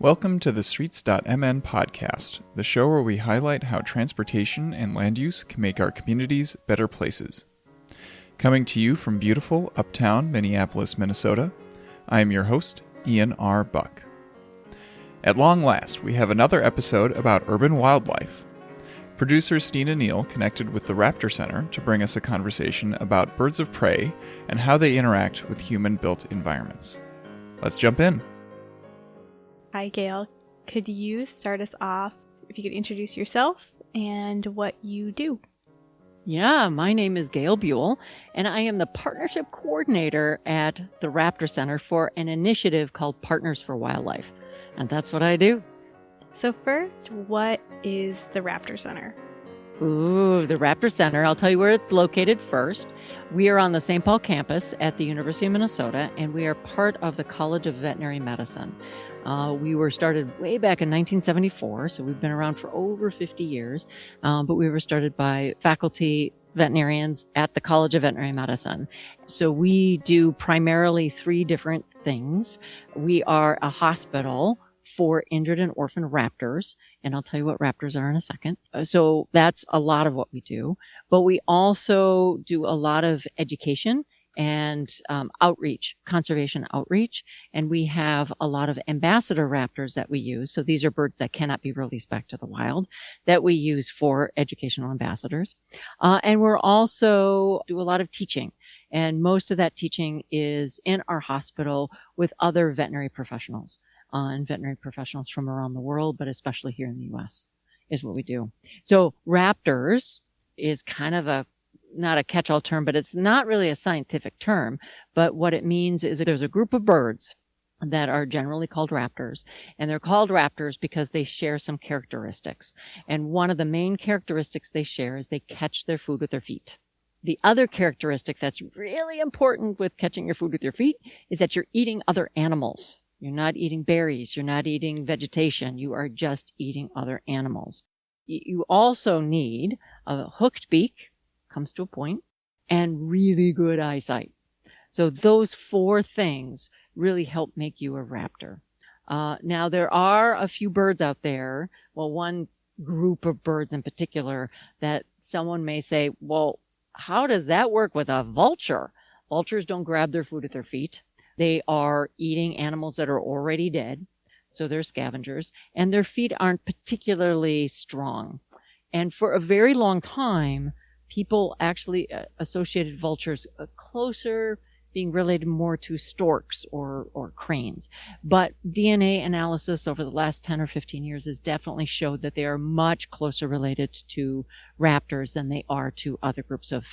Welcome to the Streets.mn podcast, the show where we highlight how transportation and land use can make our communities better places. Coming to you from beautiful uptown Minneapolis, Minnesota, I am your host, Ian R. Buck. At long last, we have another episode about urban wildlife. Producer Stina Neel connected with the Raptor Center to bring us a conversation about birds of prey and how they interact with human-built environments. Let's jump in. Hi, Gail. Could you start us off, if you could introduce yourself and what you do? Yeah, my name is Gail Buhl, and I am the Partnership Coordinator at the Raptor Center for an initiative called Partners for Wildlife. And that's what I do. So first, what is the Raptor Center? Ooh, the Raptor Center. I'll tell you where it's located first. We are on the St. Paul campus at the University of Minnesota, and we are part of the College of Veterinary Medicine. We were started way back in 1974, so we've been around for over 50 years, but we were started by faculty veterinarians at the College of Veterinary Medicine. So we do primarily three different things. We are a hospital for injured and orphaned raptors, and I'll tell you what raptors are in a second. So that's a lot of what we do, but we also do a lot of education and outreach, conservation outreach, and we have a lot of ambassador raptors that we use. So these are birds that cannot be released back to the wild that we use for educational ambassadors. And we're also do a lot of teaching, and most of that teaching is in our hospital with other veterinary professionals and veterinary professionals from around the world, but especially here in the U.S. is what we do. So raptors is kind of not a catch-all term, but it's not really a scientific term. But what it means is that there's a group of birds that are generally called raptors. And they're called raptors because they share some characteristics. And one of the main characteristics they share is they catch their food with their feet. The other characteristic that's really important with catching your food with your feet is that you're eating other animals. You're not eating berries. You're not eating vegetation. You are just eating other animals. You also need a hooked beak, comes to a point, and really good eyesight. So those four things really help make you a raptor. Now, there are a few birds out there, well, one group of birds in particular, that someone may say, well, how does that work with a vulture? Vultures don't grab their food with their feet. They are eating animals that are already dead, so they're scavengers, and their feet aren't particularly strong. And for a very long time, people actually associated vultures closer, being related more to storks or cranes. But DNA analysis over the last 10 or 15 years has definitely showed that they are much closer related to raptors than they are to other groups of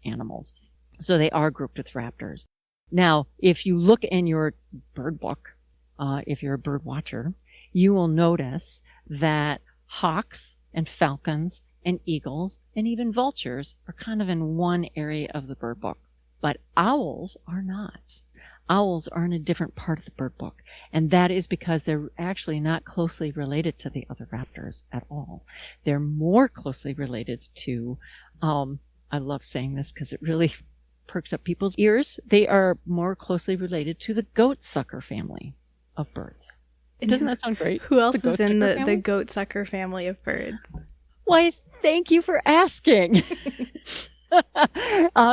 animals. So they are grouped with raptors. Now, if you look in your bird book, if you're a bird watcher, you will notice that hawks and falcons and eagles and even vultures are kind of in one area of the bird book. But owls are not. Owls are in a different part of the bird book. And that is because they're actually not closely related to the other raptors at all. They're more closely related to, I love saying this because it really perks up people's ears. They are more closely related to the goatsucker family of birds. Doesn't that sound great? Who else is in the goatsucker family of birds? Why, thank you for asking.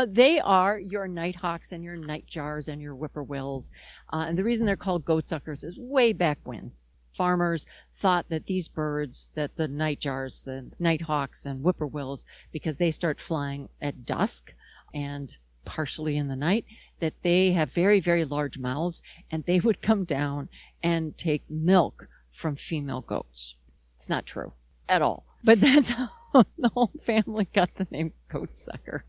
They are your nighthawks and your nightjars and your whippoorwills. And the reason they're called goatsuckers is way back when farmers thought that these birds, that the nightjars, the nighthawks and whippoorwills, because they start flying at dusk and partially in the night, that they have very, very large mouths, and they would come down and take milk from female goats. It's not true at all. But that's how the whole family got the name goatsucker.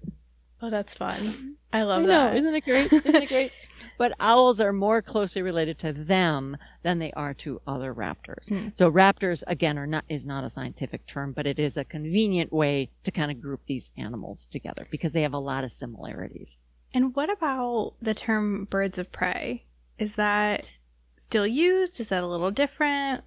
Oh, that's fun. I love that. Isn't it great? Isn't it great? But owls are more closely related to them than they are to other raptors. So raptors, again, is not a scientific term, but it is a convenient way to kind of group these animals together because they have a lot of similarities. And what about the term birds of prey? Is that still used? Is that a little different?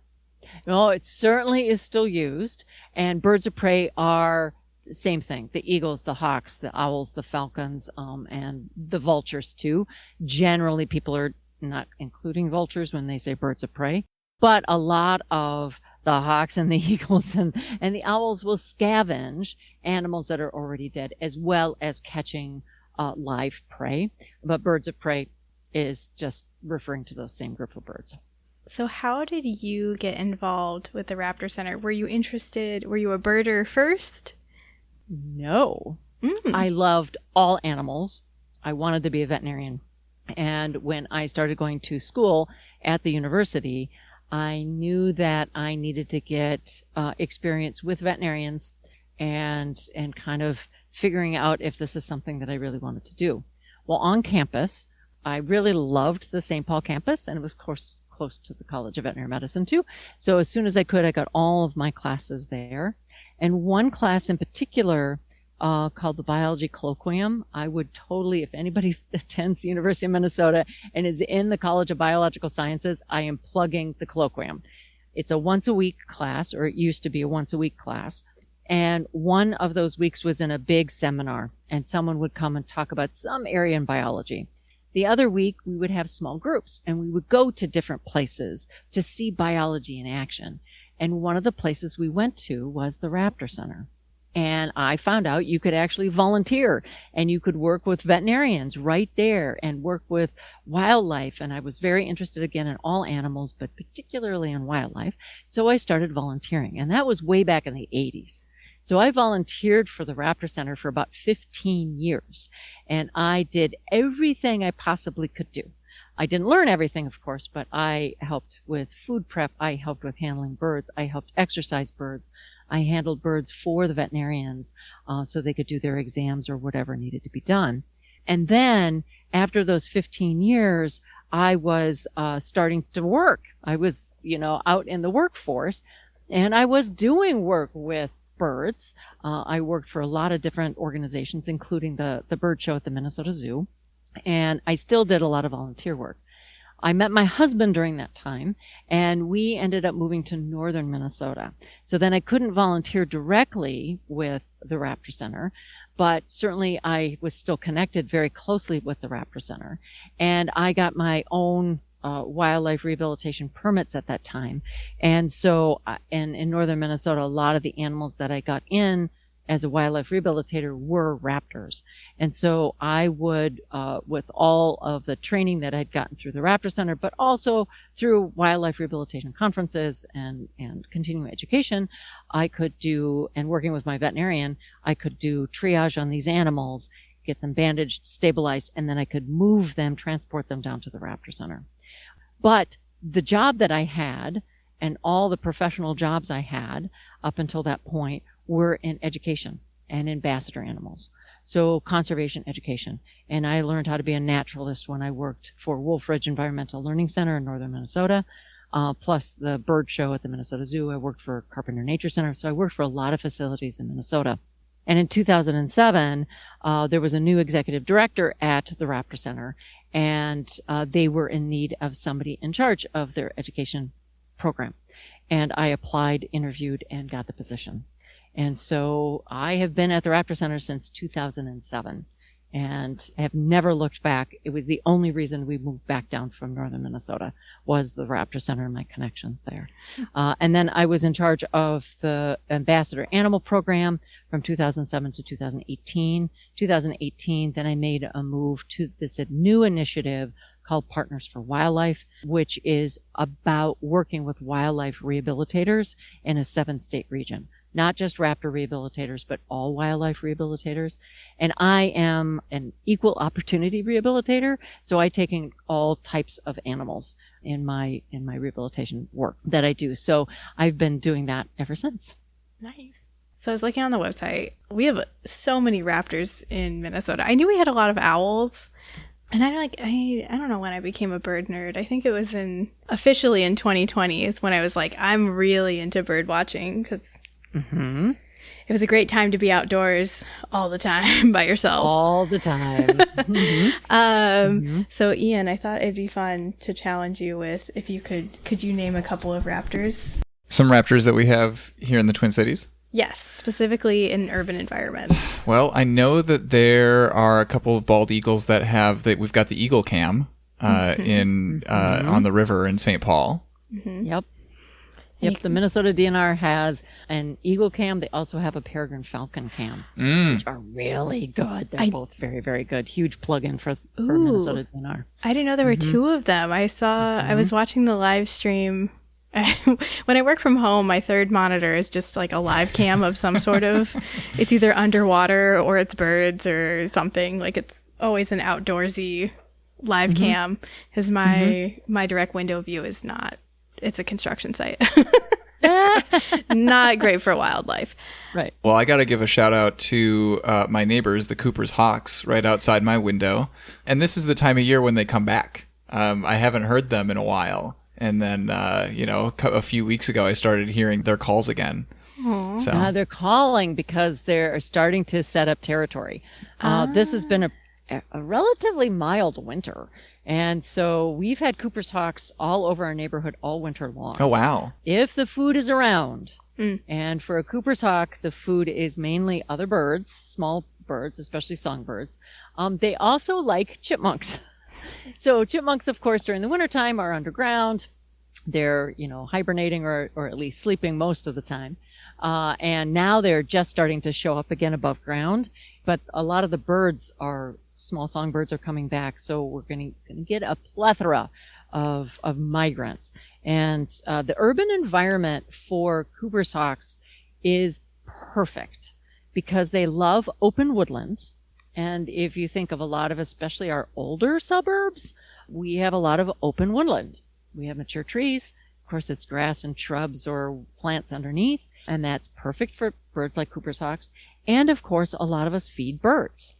No, it certainly is still used. And birds of prey are same thing. The eagles, the hawks, the owls, the falcons, and the vultures too. Generally, people are not including vultures when they say birds of prey. But a lot of the hawks and the eagles and the owls will scavenge animals that are already dead, as well as catching live prey. But birds of prey is just referring to those same group of birds. So how did you get involved with the Raptor Center? Were you a birder first? No. I loved all animals. I wanted to be a veterinarian. And when I started going to school at the university, I knew that I needed to get experience with veterinarians and kind of figuring out if this is something that I really wanted to do. Well, on campus, I really loved the St. Paul campus, and it was, of course, close to the College of Veterinary Medicine, too. So as soon as I could, I got all of my classes there. And one class in particular called the Biology Colloquium, I would totally, if anybody attends the University of Minnesota and is in the College of Biological Sciences, I am plugging the Colloquium. It's a once-a-week class, or it used to be a once-a-week class. And one of those weeks was in a big seminar, and someone would come and talk about some area in biology. The other week, we would have small groups, and we would go to different places to see biology in action. And one of the places we went to was the Raptor Center. And I found out you could actually volunteer, and you could work with veterinarians right there and work with wildlife. And I was very interested again in all animals, but particularly in wildlife. So I started volunteering, and that was way back in the 80s. So I volunteered for the Raptor Center for about 15 years, and I did everything I possibly could do. I didn't learn everything, of course, but I helped with food prep. I helped with handling birds. I helped exercise birds. I handled birds for the veterinarians so they could do their exams or whatever needed to be done. And then after those 15 years, I was starting to work. I was, out in the workforce, and I was doing work with birds. I worked for a lot of different organizations, including the bird show at the Minnesota Zoo. And I still did a lot of volunteer work. I met my husband during that time, and we ended up moving to northern Minnesota. So then I couldn't volunteer directly with the Raptor Center, but certainly I was still connected very closely with the Raptor Center. And I got my own wildlife rehabilitation permits at that time. And so in northern Minnesota, a lot of the animals that I got in as a wildlife rehabilitator were raptors. And so I would, with all of the training that I'd gotten through the Raptor Center, but also through wildlife rehabilitation conferences and continuing education, I could do, and working with my veterinarian, I could do triage on these animals, get them bandaged, stabilized, and then I could move them, transport them down to the Raptor Center. But the job that I had and all the professional jobs I had up until that point were in education and ambassador animals. So conservation education. And I learned how to be a naturalist when I worked for Wolf Ridge Environmental Learning Center in northern Minnesota, plus the bird show at the Minnesota Zoo. I worked for Carpenter Nature Center. So I worked for a lot of facilities in Minnesota. And in 2007, there was a new executive director at the Raptor Center, and they were in need of somebody in charge of their education program. And I applied, interviewed, and got the position. And so I have been at the Raptor Center since 2007 and have never looked back. It was the only reason we moved back down from northern Minnesota was the Raptor Center and my connections there. And then I was in charge of the Ambassador Animal Program from 2007 to 2018. 2018, then I made a move to this new initiative called Partners for Wildlife, which is about working with wildlife rehabilitators in a 7-state region. Not just raptor rehabilitators, but all wildlife rehabilitators. And I am an equal opportunity rehabilitator, so I take in all types of animals in my rehabilitation work that I do. So I've been doing that ever since. Nice. So I was looking on the website. We have so many raptors in Minnesota. I knew we had a lot of owls. And I don't know when I became a bird nerd. I think it was officially in 2020 is when I was like, I'm really into bird watching because it was a great time to be outdoors all the time by yourself. All the time. So Ian, I thought it'd be fun to challenge you with if you could you name a couple of raptors? Some raptors that we have here in the Twin Cities? Yes, specifically in urban environments. Well, I know that there are a couple of bald eagles that we've got the eagle cam on the river in St. Paul. Mm-hmm. Yep. Yep, the Minnesota DNR has an eagle cam. They also have a peregrine falcon cam, which are really good. They're both very, very good. Huge plug-in for Minnesota DNR. I didn't know there were two of them. I was watching the live stream. When I work from home, my third monitor is just like a live cam of some sort of, it's either underwater or it's birds or something. Like it's always an outdoorsy live cam because my direct window view is not. It's a construction site. Not great for wildlife. Right. Well, I got to give a shout out to my neighbors, the Cooper's Hawks, right outside my window. And this is the time of year when they come back. I haven't heard them in a while. And then, a few weeks ago, I started hearing their calls again. So they're calling because they're starting to set up territory. This has been a relatively mild winter. And so we've had Cooper's Hawks all over our neighborhood all winter long. Oh, wow. If the food is around, and for a Cooper's Hawk, the food is mainly other birds, small birds, especially songbirds. They also like chipmunks. So chipmunks, of course, during the wintertime are underground. They're, hibernating or at least sleeping most of the time. And now they're just starting to show up again above ground. But a lot of the birds small songbirds are coming back. So we're going to get a plethora of migrants. And the urban environment for Cooper's Hawks is perfect because they love open woodland. And if you think of a lot of, especially our older suburbs, we have a lot of open woodland. We have mature trees. Of course, it's grass and shrubs or plants underneath. And that's perfect for birds like Cooper's Hawks. And of course, a lot of us feed birds.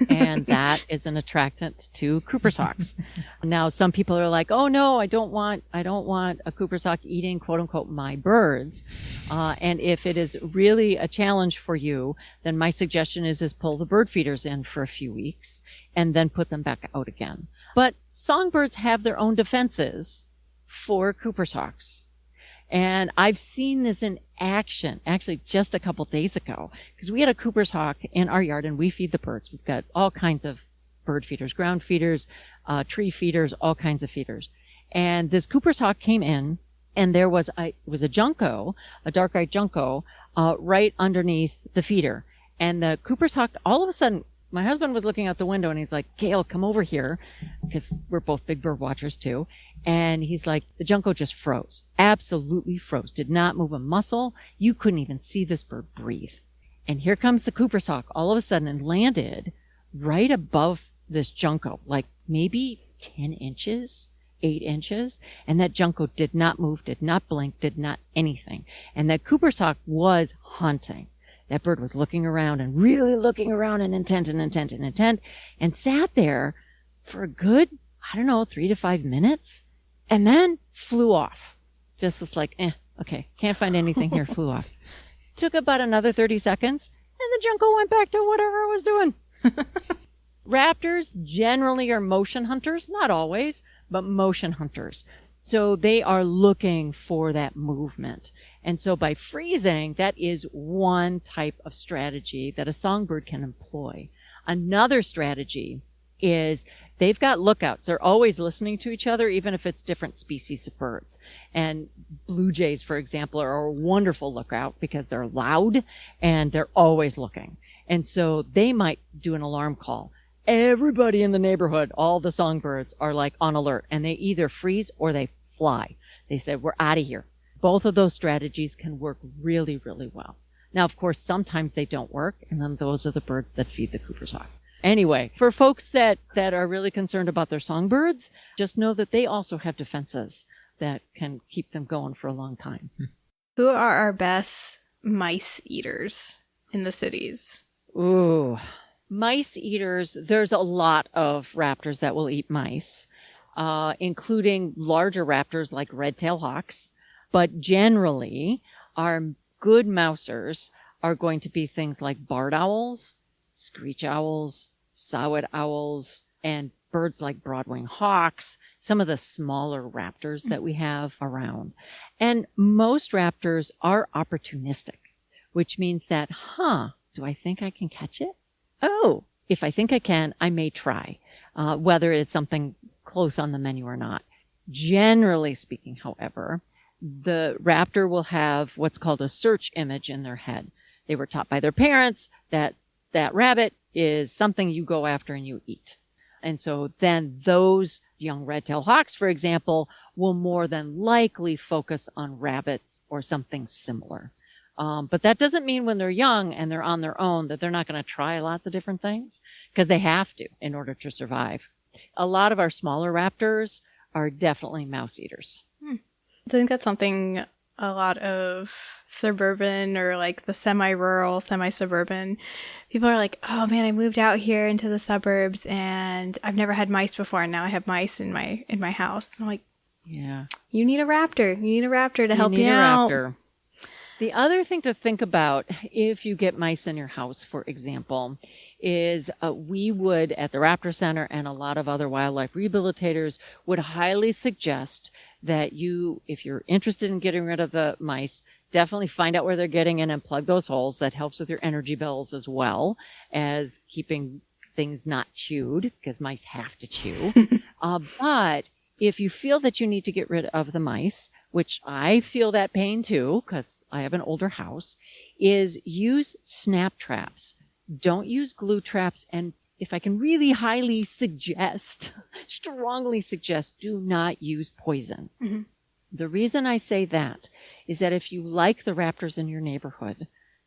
And that is an attractant to Cooper's Hawks. Now, some people are like, oh no, I don't want a Cooper's Hawk eating quote unquote my birds. And if it is really a challenge for you, then my suggestion is pull the bird feeders in for a few weeks and then put them back out again. But songbirds have their own defenses for Cooper's Hawks. And I've seen this in action, actually just a couple days ago, because we had a Cooper's Hawk in our yard and we feed the birds. We've got all kinds of bird feeders, ground feeders, tree feeders, all kinds of feeders. And this Cooper's Hawk came in and there was a junco, a dark-eyed junco, right underneath the feeder. And the Cooper's Hawk, all of a sudden, my husband was looking out the window and he's like, Gail, come over here, because we're both big bird watchers too. And he's like, the junco just froze, absolutely froze, did not move a muscle. You couldn't even see this bird breathe. And here comes the Cooper's Hawk all of a sudden and landed right above this junco, like maybe 10 inches, 8 inches. And that junco did not move, did not blink, did not anything. And that Cooper's Hawk was hunting. That bird was looking around and really looking around and intent and sat there for a good, 3 to 5 minutes and then flew off. Just was like, okay, can't find anything here, flew off. Took about another 30 seconds and the junco went back to whatever it was doing. Raptors generally are motion hunters, not always, but motion hunters. So they are looking for that movement. And so by freezing, that is one type of strategy that a songbird can employ. Another strategy is they've got lookouts. They're always listening to each other, even if it's different species of birds. And blue jays, for example, are a wonderful lookout because they're loud and they're always looking. And so they might do an alarm call. Everybody in the neighborhood, all the songbirds are like on alert and they either freeze or they fly. They said, we're out of here. Both of those strategies can work really, really well. Now, of course, sometimes they don't work, and then those are the birds that feed the Cooper's Hawk. Anyway, for folks that are really concerned about their songbirds, just know that they also have defenses that can keep them going for a long time. Who are our best mice eaters in the cities? Ooh, mice eaters. There's a lot of raptors that will eat mice, including larger raptors like red-tailed hawks. But generally, our good mousers are going to be things like barred owls, screech owls, saw-whet owls, and birds like broadwing hawks, some of the smaller raptors that we have around. And most raptors are opportunistic, which means that, do I think I can catch it? Oh, if I think I can, I may try, whether it's something close on the menu or not. Generally speaking, however, the raptor will have what's called a search image in their head. They were taught by their parents that that rabbit is something you go after and you eat. And so then those young red-tailed hawks, for example, will more than likely focus on rabbits or something similar. But that doesn't mean when they're young and they're on their own that they're not going to try lots of different things, because they have to in order to survive. A lot of our smaller raptors are definitely mouse eaters. I think that's something a lot of suburban or like the semi-rural, semi-suburban people are like, oh man, I moved out here into the suburbs and I've never had mice before, and now I have mice in my house. I'm like, yeah, you need a raptor. You need a raptor to help you out. Raptor. The other thing to think about if you get mice in your house, for example, is we would, at the Raptor Center and a lot of other wildlife rehabilitators, would highly suggest that you, if you're interested in getting rid of the mice, definitely find out where they're getting in and plug those holes. That helps with your energy bills as well as keeping things not chewed, because mice have to chew. But if you feel that you need to get rid of the mice, which I feel that pain too, because I have an older house, is use snap traps. Don't use glue traps. And if I can really highly suggest, strongly suggest, do not use poison. Mm-hmm. The reason I say that is that if you like the raptors in your neighborhood,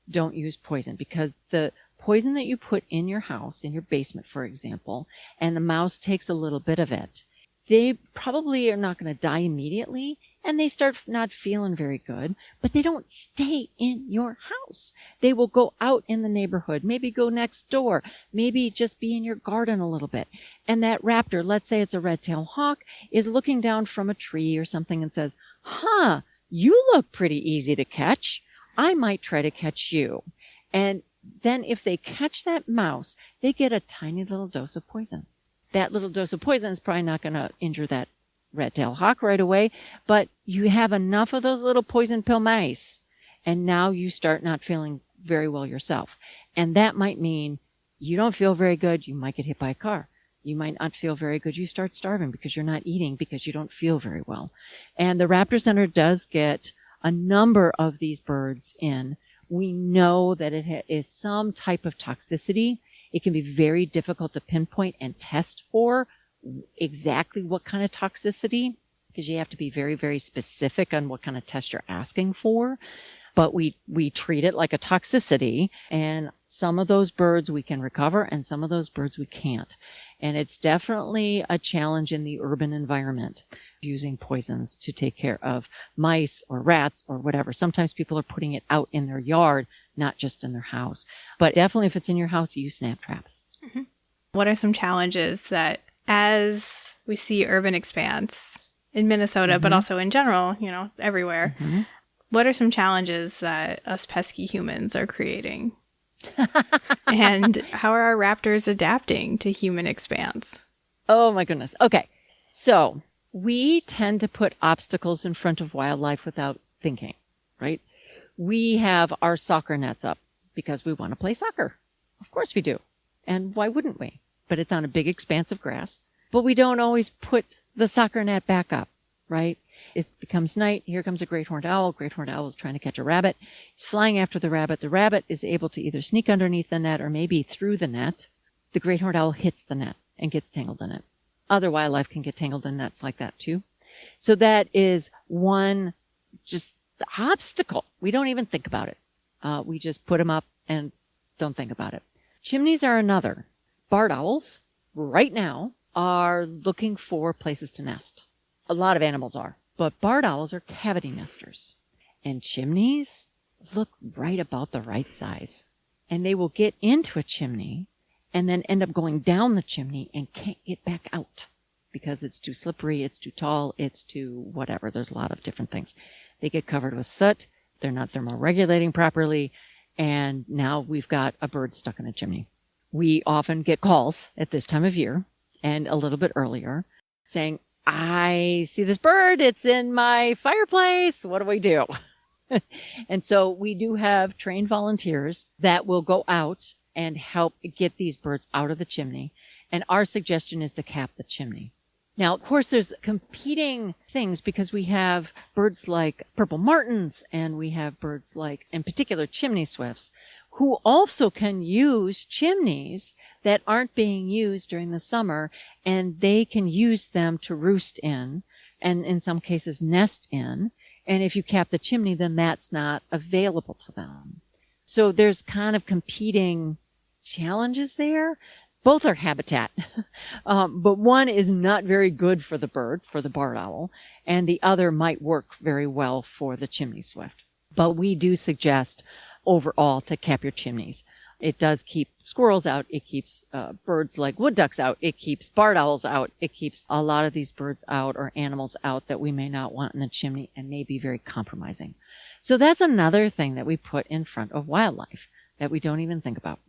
don't use poison, because the poison that you put in your house, in your basement, for example, and the mouse takes a little bit of it, they probably are not going to die immediately, and they start not feeling very good, but they don't stay in your house. They will go out in the neighborhood, maybe go next door, maybe just be in your garden a little bit. And that raptor, let's say it's a red-tailed hawk, is looking down from a tree or something and says, huh, you look pretty easy to catch. I might try to catch you. And then if they catch that mouse, they get a tiny little dose of poison. That little dose of poison is probably not going to injure that red-tailed hawk right away, but you have enough of those little poison pill mice, and now you start not feeling very well yourself. And that might mean you don't feel very good. You might get hit by a car. You might not feel very good. You start starving because you're not eating because you don't feel very well. And the Raptor Center does get a number of these birds in. We know that it is some type of toxicity. It can be very difficult to pinpoint and test for exactly what kind of toxicity, because you have to be very, very specific on what kind of test you're asking for. But we treat it like a toxicity, and some of those birds we can recover and some of those birds we can't. And it's definitely a challenge in the urban environment, using poisons to take care of mice or rats or whatever. Sometimes people are putting it out in their yard, not just in their house. But definitely if it's in your house, use snap traps. Mm-hmm. What are some challenges that, as we see urban expanse in Minnesota, mm-hmm. but also in general, everywhere, mm-hmm. what are some challenges that us pesky humans are creating? And how are our raptors adapting to human expanse? Oh my goodness. Okay. So we tend to put obstacles in front of wildlife without thinking, right? We have our soccer nets up because we want to play soccer. Of course we do. And why wouldn't we? But it's on a big expanse of grass. But we don't always put the soccer net back up, right? It becomes night. Here comes a great horned owl. Great horned owl is trying to catch a rabbit. He's flying after the rabbit. The rabbit is able to either sneak underneath the net or maybe through the net. The great horned owl hits the net and gets tangled in it. Other wildlife can get tangled in nets like that too. So that is one just obstacle. We don't even think about it. We just put them up and don't think about it. Chimneys are another. Barred owls, right now, are looking for places to nest. A lot of animals are. But barred owls are cavity nesters. And chimneys look right about the right size. And they will get into a chimney and then end up going down the chimney and can't get back out because it's too slippery, it's too tall, it's too whatever. There's a lot of different things. They get covered with soot. They're not thermoregulating properly. And now we've got a bird stuck in a chimney. We often get calls at this time of year and a little bit earlier saying, I see this bird. It's in my fireplace. What do we do? And so we do have trained volunteers that will go out and help get these birds out of the chimney. And our suggestion is to cap the chimney. Now, of course, there's competing things because we have birds like purple martins and we have birds like, in particular, chimney swifts, who also can use chimneys that aren't being used during the summer, and they can use them to roost in and in some cases nest in. And if you cap the chimney, then that's not available to them. So there's kind of competing challenges there. Both are habitat, but one is not very good for the bird, for the barred owl, and the other might work very well for the chimney swift. But we do suggest overall to cap your chimneys. It does keep squirrels out. It keeps birds like wood ducks out. It keeps barred owls out. It keeps a lot of these birds out or animals out that we may not want in the chimney and may be very compromising. So that's another thing that we put in front of wildlife that we don't even think about.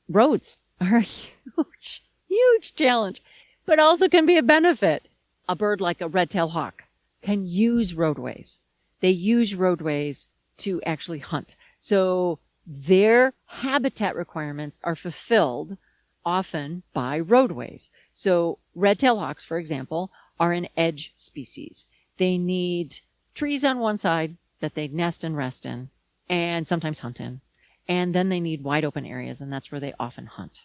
Roads are a huge, huge challenge, but also can be a benefit. A bird like a red-tailed hawk can use roadways. They use roadways to actually hunt. So their habitat requirements are fulfilled often by roadways. So red-tailed hawks, for example, are an edge species. They need trees on one side that they nest and rest in and sometimes hunt in. And then they need wide open areas, and that's where they often hunt.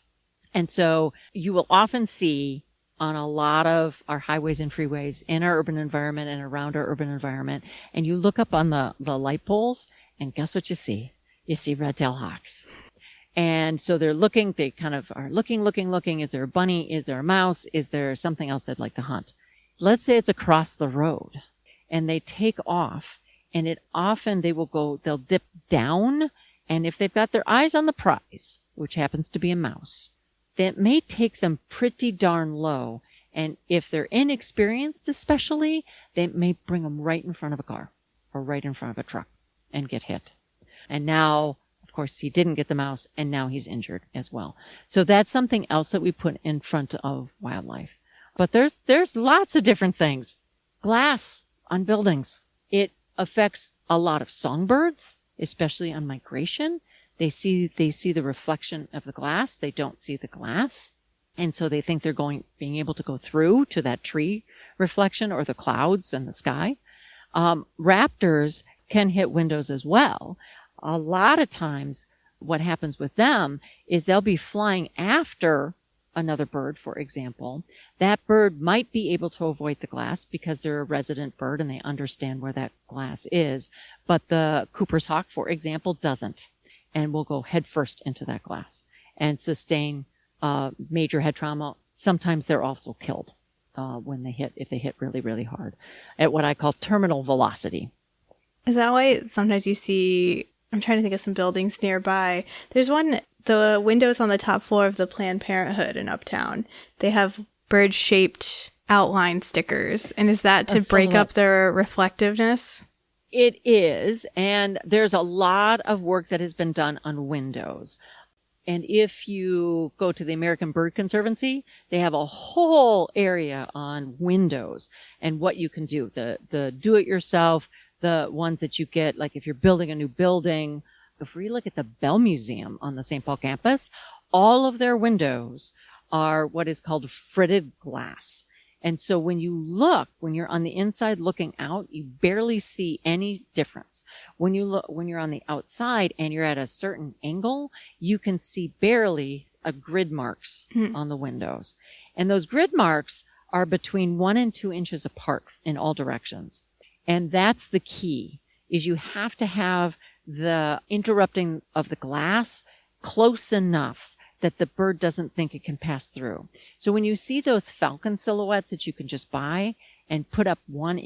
And so you will often see on a lot of our highways and freeways in our urban environment and around our urban environment, and you look up on the light poles, and guess what you see? You see red-tailed hawks. And so they're looking, they kind of are looking. Is there a bunny? Is there a mouse? Is there something else they'd like to hunt? Let's say it's across the road, and they take off, and they'll dip down, and if they've got their eyes on the prize, which happens to be a mouse, that may take them pretty darn low. And if they're inexperienced especially, they may bring them right in front of a car or right in front of a truck and get hit. And now, of course, he didn't get the mouse, and now he's injured as well. So that's something else that we put in front of wildlife. But there's lots of different things. Glass on buildings. It affects a lot of songbirds, especially on migration. They see the reflection of the glass. They don't see the glass. And so they think they're being able to go through to that tree reflection or the clouds and the sky. Raptors can hit windows as well. A lot of times what happens with them is they'll be flying after another bird, for example. That bird might be able to avoid the glass because they're a resident bird and they understand where that glass is. But the Cooper's hawk, for example, doesn't, and will go headfirst into that glass and sustain major head trauma. Sometimes they're also killed if they hit really, really hard at what I call terminal velocity. Is that why sometimes you see, I'm trying to think of some buildings nearby. There's one, the windows on the top floor of the Planned Parenthood in Uptown. They have bird-shaped outline stickers. And is that to break up their reflectiveness? It is. And there's a lot of work that has been done on windows. And if you go to the American Bird Conservancy, they have a whole area on windows and what you can do. The do-it-yourself, the ones that you get, like if you're building a new building. If we look at the Bell Museum on the St. Paul campus, all of their windows are what is called fritted glass. And so when you're on the inside looking out, you barely see any difference. When you're on the outside and you're at a certain angle, you can see barely grid marks on the windows. And those grid marks are between 1 and 2 inches apart in all directions. And that's the key, is you have to have the interrupting of the glass close enough that the bird doesn't think it can pass through. So when you see those falcon silhouettes that you can just buy and put up one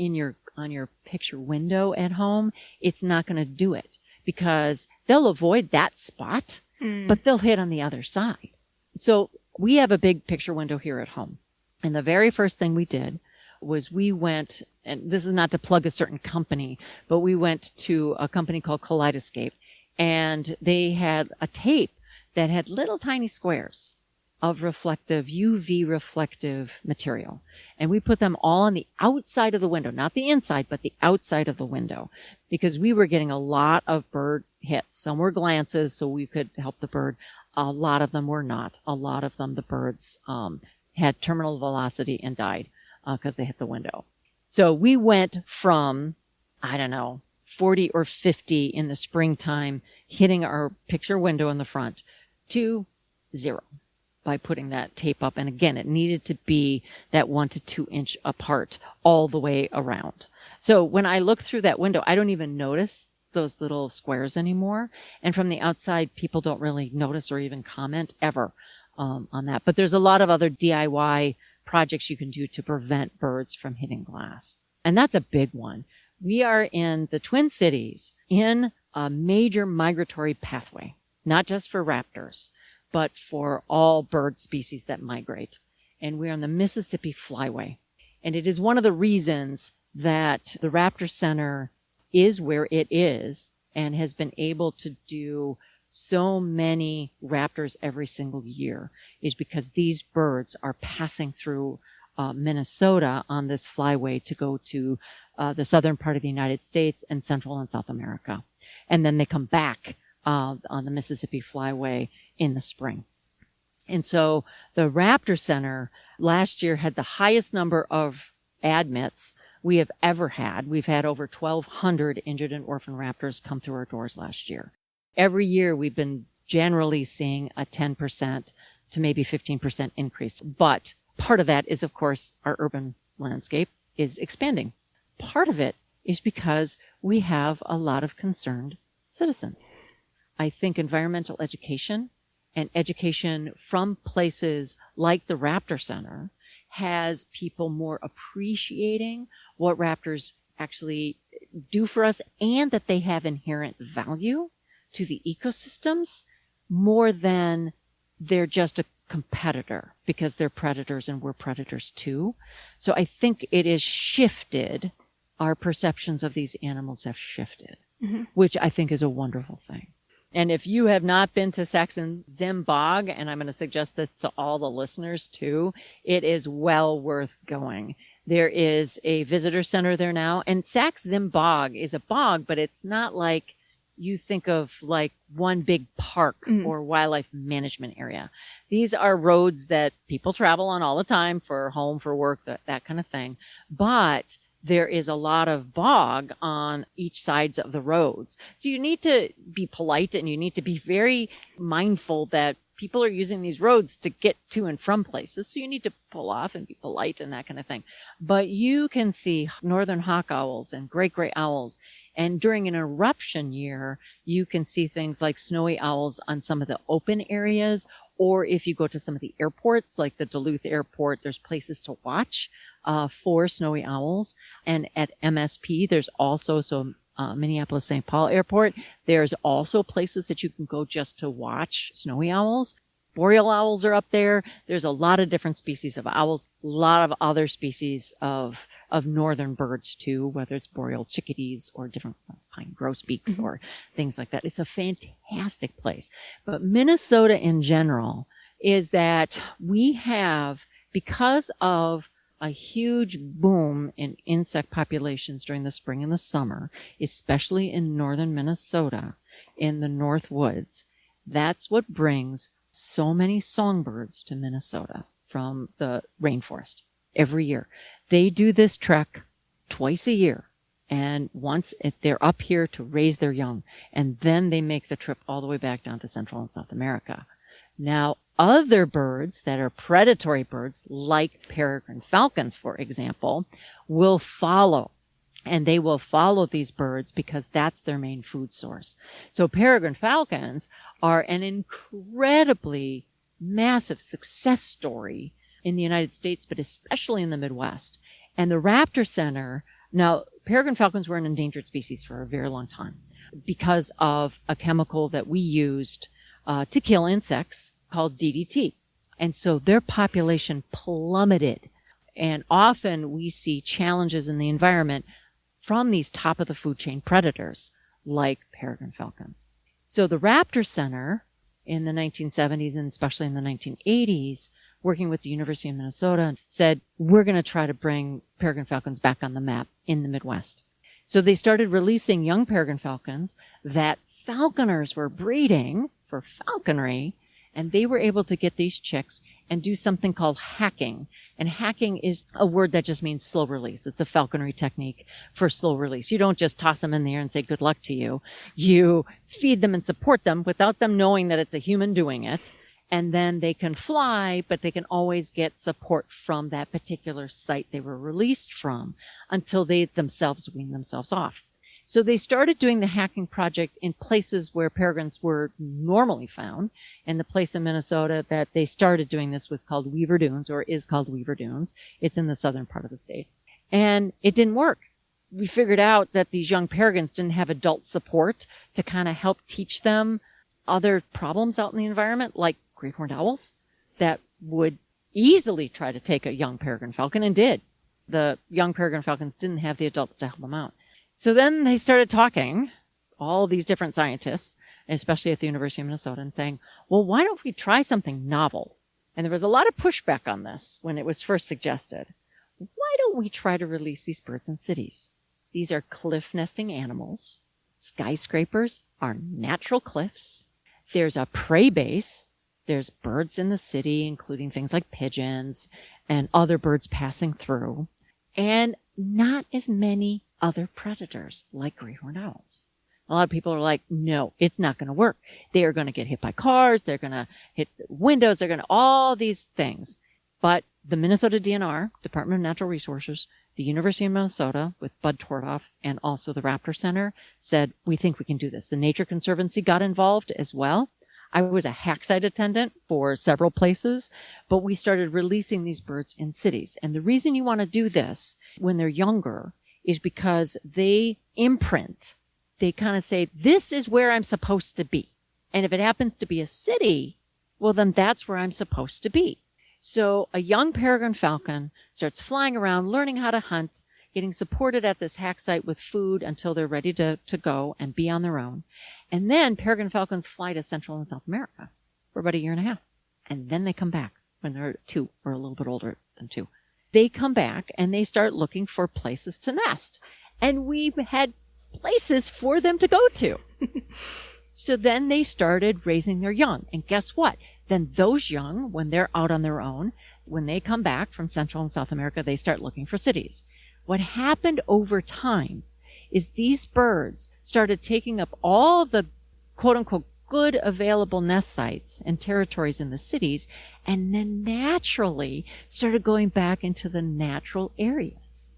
on your picture window at home, it's not going to do it because they'll avoid that spot, but they'll hit on the other side. So we have a big picture window here at home. And the very first thing we did was we went, and this is not to plug a certain company, but we went to a company called Kaleidoscape, and they had a tape that had little tiny squares of UV reflective material. And we put them all on the outside of the window, not the inside, but the outside of the window, because we were getting a lot of bird hits. Some were glances, so we could help the bird. A lot of them were not. A lot of them, the birds had terminal velocity and died. because they hit the window. So we went from, 40 or 50 in the springtime hitting our picture window in the front to 0 by putting that tape up. And again, it needed to be that 1 to 2 inch apart all the way around. So when I look through that window, I don't even notice those little squares anymore. And from the outside, people don't really notice or even comment ever on that. But there's a lot of other DIY projects you can do to prevent birds from hitting glass. And that's a big one. We are in the Twin Cities in a major migratory pathway, not just for raptors, but for all bird species that migrate. And we're on the Mississippi Flyway. And it is one of the reasons that the Raptor Center is where it is and has been able to do so many raptors every single year, is because these birds are passing through Minnesota on this flyway to go to the southern part of the United States and Central and South America. And then they come back on the Mississippi Flyway in the spring. And so the Raptor Center last year had the highest number of admits we have ever had. We've had over 1,200 injured and orphan raptors come through our doors last year. Every year we've been generally seeing a 10% to maybe 15% increase. But part of that is, of course, our urban landscape is expanding. Part of it is because we have a lot of concerned citizens. I think environmental education and education from places like the Raptor Center has people more appreciating what raptors actually do for us and that they have inherent value to the ecosystems more than they're just a competitor because they're predators and we're predators too. So I think it is shifted. Our perceptions of these animals have shifted, which I think is a wonderful thing. And if you have not been to Sax-Zim Bog, and I'm going to suggest that to all the listeners too, it is well worth going. There is a visitor center there now, and Sax-Zim Bog is a bog, but it's not like you think of like one big park or wildlife management area. These are roads that people travel on all the time for home, for work, that kind of thing. But there is a lot of bog on each sides of the roads. So you need to be polite and you need to be very mindful that people are using these roads to get to and from places. So you need to pull off and be polite and that kind of thing. But you can see northern hawk owls and great gray owls. And during an eruption year, you can see things like snowy owls on some of the open areas. Or if you go to some of the airports, like the Duluth airport, there's places to watch for snowy owls. And at MSP, there's also, Minneapolis-St. Paul Airport, there's also places that you can go just to watch snowy owls. Boreal owls are up there. There's a lot of different species of owls, a lot of other species of northern birds too, whether it's boreal chickadees or different pine grosbeaks or things like that. It's a fantastic place. But Minnesota in general is that we have, because of a huge boom in insect populations during the spring and the summer, especially in northern Minnesota, in the North Woods. That's what brings so many songbirds to Minnesota from the rainforest every year. They do this trek twice a year. And once they're up here to raise their young, and then they make the trip all the way back down to Central and South America. Now, other birds that are predatory birds, like peregrine falcons, for example, will follow. And they will follow these birds because that's their main food source. So peregrine falcons are an incredibly massive success story in the United States, but especially in the Midwest. And the Raptor Center, now, peregrine falcons were an endangered species for a very long time because of a chemical that we used to kill insects called DDT. And so their population plummeted. And often we see challenges in the environment from these top of the food chain predators like peregrine falcons. So the Raptor Center in the 1970s and especially in the 1980s, working with the University of Minnesota, said, we're going to try to bring peregrine falcons back on the map in the Midwest. So they started releasing young peregrine falcons that falconers were breeding for falconry, And they were able to get these chicks and do something called hacking. And hacking is a word that just means slow release. It's a falconry technique for slow release. You don't just toss them in the air and say, good luck to you. You feed them and support them without them knowing that it's a human doing it. And then they can fly, but they can always get support from that particular site they were released from until they themselves wean themselves off. So they started doing the hacking project in places where peregrines were normally found. And the place in Minnesota that they started doing this was called Weaver Dunes, or is called Weaver Dunes. It's in the southern part of the state. And it didn't work. We figured out that these young peregrines didn't have adult support to kind of help teach them other problems out in the environment, like great horned owls that would easily try to take a young peregrine falcon, and did. The young peregrine falcons didn't have the adults to help them out. So then they started talking, all these different scientists, especially at the University of Minnesota, and saying, well, why don't we try something novel? And there was a lot of pushback on this when it was first suggested. Why don't we try to release these birds in cities? These are cliff nesting animals. Skyscrapers are natural cliffs. There's a prey base. There's birds in the city, including things like pigeons and other birds passing through, and not as many other predators like great horned owls. A lot of people are like, no, it's not going to work. They are going to get hit by cars. They're going to hit windows. They're going to all these things. But the Minnesota DNR, Department of Natural Resources, the University of Minnesota with Bud Tordoff, and also the Raptor Center said, we think we can do this. The Nature Conservancy got involved as well. I was a hack site attendant for several places, but we started releasing these birds in cities. And the reason you want to do this when they're younger is because they imprint. They kind of say, this is where I'm supposed to be. And if it happens to be a city, well, then that's where I'm supposed to be. So a young peregrine falcon starts flying around, learning how to hunt, getting supported at this hack site with food until they're ready to go and be on their own. And then peregrine falcons fly to Central and South America for about a year and a half. And then they come back when they're 2 or a little bit older than 2. They come back and they start looking for places to nest. And we had places for them to go to. So then they started raising their young. And guess what? Then those young, when they're out on their own, when they come back from Central and South America, they start looking for cities. What happened over time is these birds started taking up all the quote-unquote good available nest sites and territories in the cities, and then naturally started going back into the natural areas.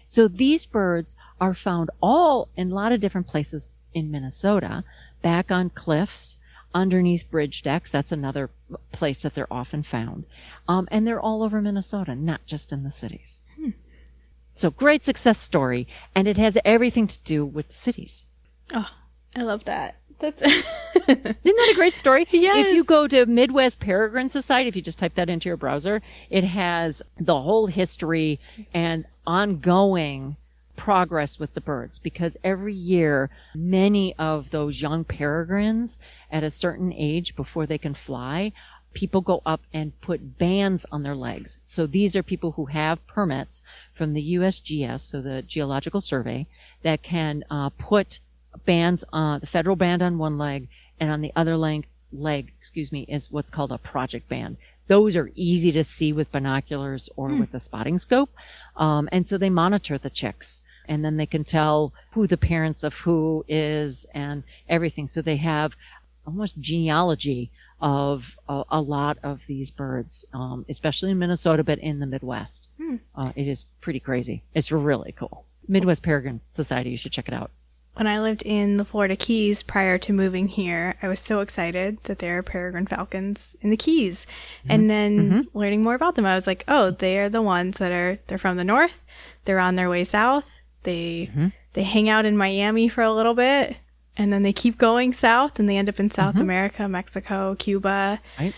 So these birds are found all in a lot of different places in Minnesota, back on cliffs, underneath bridge decks. That's another place that they're often found. And they're all over Minnesota, not just in the cities. So great success story, and it has everything to do with cities. Oh, I love that. That's Isn't that a great story? Yes. If you go to Midwest Peregrine Society, if you just type that into your browser, it has the whole history and ongoing progress with the birds, because every year many of those young peregrines at a certain age before they can fly, people go up and put bands on their legs. So these are people who have permits from the USGS, so the Geological Survey, that can put bands on the federal band on one leg, and on the other leg is what's called a project band. Those are easy to see with binoculars or with a spotting scope. And so they monitor the chicks, and then they can tell who the parents of who is and everything. So they have almost genealogy of a lot of these birds, especially in Minnesota, but in the Midwest. It is pretty crazy. It's really cool. Midwest Peregrine Society, you should check it out. When I lived in the Florida Keys prior to moving here, I was so excited that there are peregrine falcons in the Keys. And then learning more about them, I was like, oh, they are the ones they're from the north. They're on their way south. They hang out in Miami for a little bit, and then they keep going south, and they end up in South America, Mexico, Cuba. Right.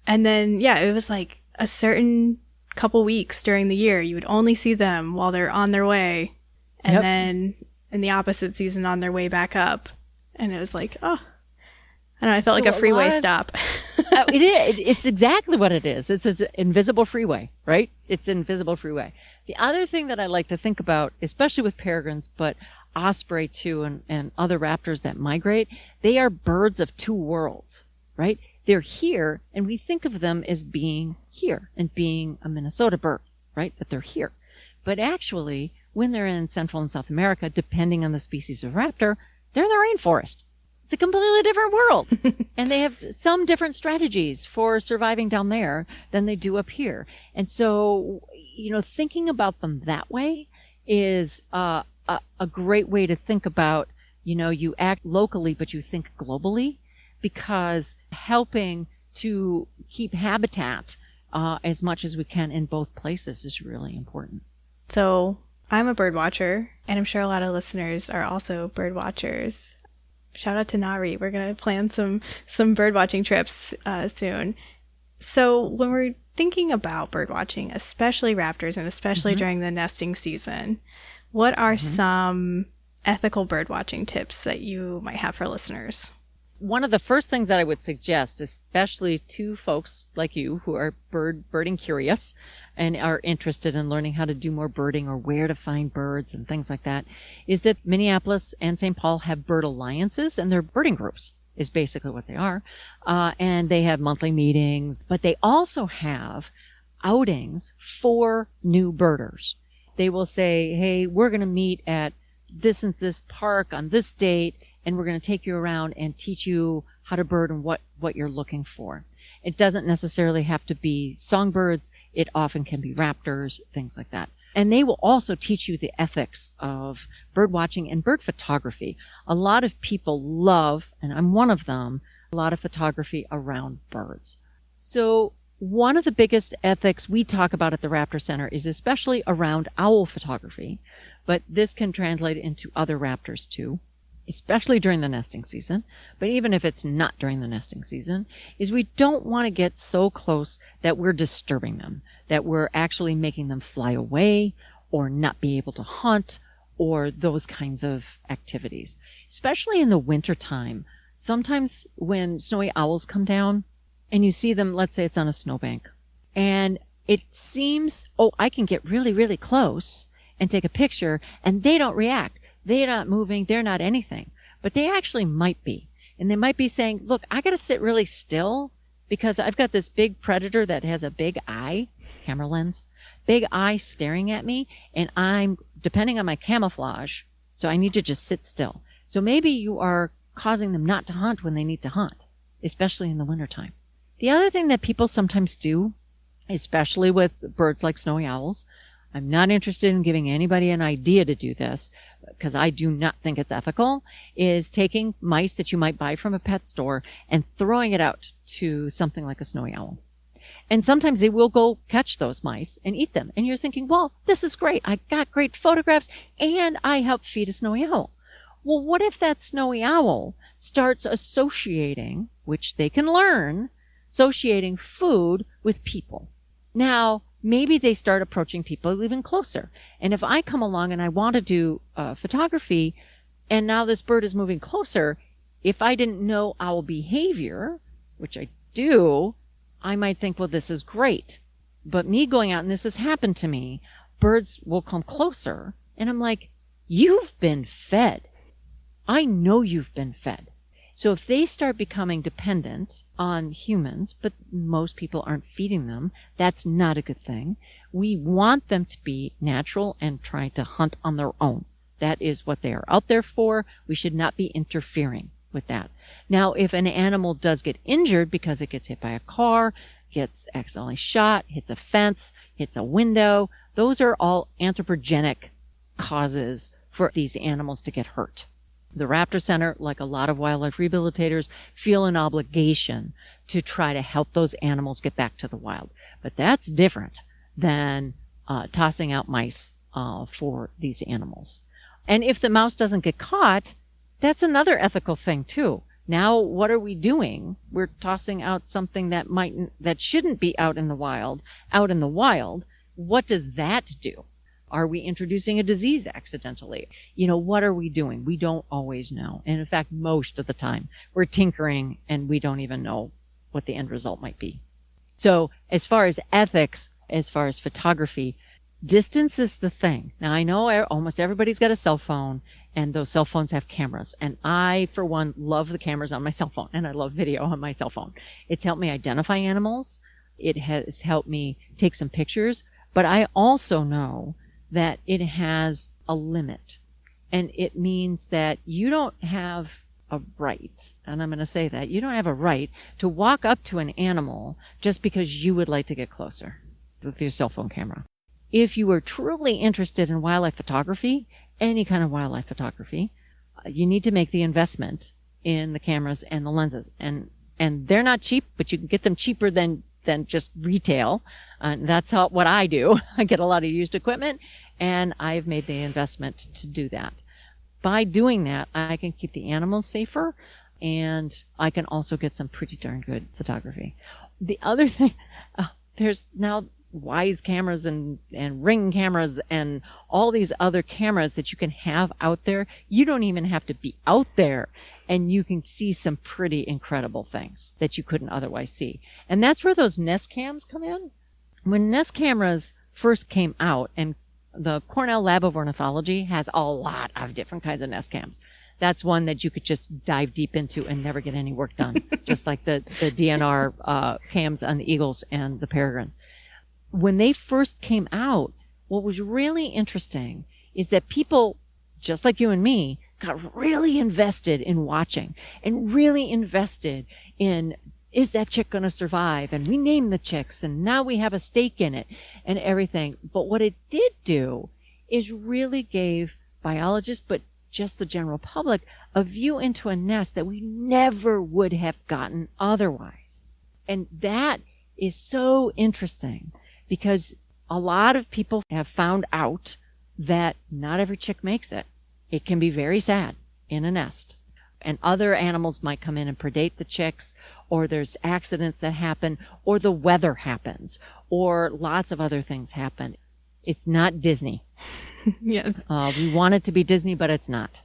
And then, yeah, it was like a certain couple weeks during the year, you would only see them while they're on their way. And then in the opposite season on their way back up. And it was like, oh, I don't know, I felt like a freeway stop. It is. It's exactly what it is. It's an invisible freeway, right? It's an invisible freeway. The other thing that I like to think about, especially with peregrines, but osprey too, and other raptors that migrate, they are birds of two worlds, right? they're here, and we think of them as being here and being a Minnesota bird, right? That they're here. But actually, when they're in Central and South America, depending on the species of raptor, they're in the rainforest. It's a completely different world. And they have some different strategies for surviving down there than they do up here. And so, thinking about them that way is a great way to think about, you act locally, but you think globally, because helping to keep habitat as much as we can in both places is really important. So I'm a bird watcher, and I'm sure a lot of listeners are also bird watchers. Shout out to Nari. We're going to plan some bird watching trips soon. So when we're thinking about bird watching, especially raptors and especially during the nesting season, what are some ethical bird watching tips that you might have for listeners? One of the first things that I would suggest, especially to folks like you who are birding curious and are interested in learning how to do more birding or where to find birds and things like that, is that Minneapolis and St. Paul have bird alliances, and they're birding groups is basically what they are. And they have monthly meetings, but they also have outings for new birders. They will say, hey, we're going to meet at this and this park on this date, and we're going to take you around and teach you how to bird and what you're looking for. It doesn't necessarily have to be songbirds. It often can be raptors, things like that. And they will also teach you the ethics of bird watching and bird photography. A lot of people love, and I'm one of them, a lot of photography around birds. So one of the biggest ethics we talk about at the Raptor Center is especially around owl photography, but this can translate into other raptors too, especially during the nesting season, but even if it's not during the nesting season, is we don't want to get so close that we're disturbing them, that we're actually making them fly away or not be able to hunt or those kinds of activities. Especially in the wintertime, sometimes when snowy owls come down and you see them, let's say it's on a snowbank, and it seems, I can get really, really close and take a picture, and they don't react. They're not moving. They're not anything. But they actually might be. And they might be saying, look, I got to sit really still because I've got this big predator that has a big eye, camera lens, big eye staring at me. And I'm depending on my camouflage. So I need to just sit still. So maybe you are causing them not to hunt when they need to hunt, especially in the wintertime. The other thing that people sometimes do, especially with birds like snowy owls, I'm not interested in giving anybody an idea to do this because I do not think it's ethical, is taking mice that you might buy from a pet store and throwing it out to something like a snowy owl. And sometimes they will go catch those mice and eat them. And you're thinking, well, this is great. I got great photographs and I helped feed a snowy owl. Well, what if that snowy owl starts associating, which they can learn, associating food with people? Now, maybe they start approaching people even closer. And if I come along and I want to do photography, and now this bird is moving closer, if I didn't know owl behavior, which I do, I might think, well, this is great. But me going out, and this has happened to me, birds will come closer, and I'm like, you've been fed. I know you've been fed. So if they start becoming dependent on humans, but most people aren't feeding them, that's not a good thing. We want them to be natural and try to hunt on their own. That is what they are out there for. We should not be interfering with that. Now, if an animal does get injured because it gets hit by a car, gets accidentally shot, hits a fence, hits a window, those are all anthropogenic causes for these animals to get hurt. The Raptor Center, like a lot of wildlife rehabilitators, feel an obligation to try to help those animals get back to the wild. But that's different than tossing out mice for these animals. And if the mouse doesn't get caught, that's another ethical thing too. Now, what are we doing? We're tossing out something that shouldn't be out in the wild. What does that do? Are we introducing a disease accidentally? What are we doing? We don't always know. And in fact, most of the time, we're tinkering and we don't even know what the end result might be. So as far as ethics, as far as photography, distance is the thing. Now, I know almost everybody's got a cell phone And those cell phones have cameras. And I, for one, love the cameras on my cell phone, and I love video on my cell phone. It's helped me identify animals. It has helped me take some pictures. But I also know that it has a limit. And it means that you don't have a right, and I'm going to say that, you don't have a right to walk up to an animal just because you would like to get closer with your cell phone camera. If you are truly interested in wildlife photography, any kind of wildlife photography, you need to make the investment in the cameras and the lenses. And they're not cheap, but you can get them cheaper than just retail. That's what I do. I get a lot of used equipment, and I've made the investment to do that. By doing that, I can keep the animals safer, and I can also get some pretty darn good photography. The other thing, there's now Wise cameras and Ring cameras and all these other cameras that you can have out there. You don't even have to be out there, and you can see some pretty incredible things that you couldn't otherwise see. And that's where those Nest cams come in. When Nest cameras first came out, and the Cornell Lab of Ornithology has a lot of different kinds of Nest cams. That's one that you could just dive deep into and never get any work done, just like the DNR cams on the eagles and the peregrines. When they first came out, what was really interesting is that people, just like you and me, got really invested in watching and really invested in, is that chick going to survive? And we named the chicks, and now we have a stake in it and everything. But what it did do is really gave biologists, but just the general public, a view into a nest that we never would have gotten otherwise. And that is so interesting, because a lot of people have found out that not every chick makes it. It can be very sad in a nest. And other animals might come in and predate the chicks, or there's accidents that happen, or the weather happens, or lots of other things happen. It's not Disney. Yes. We want it to be Disney, but it's not.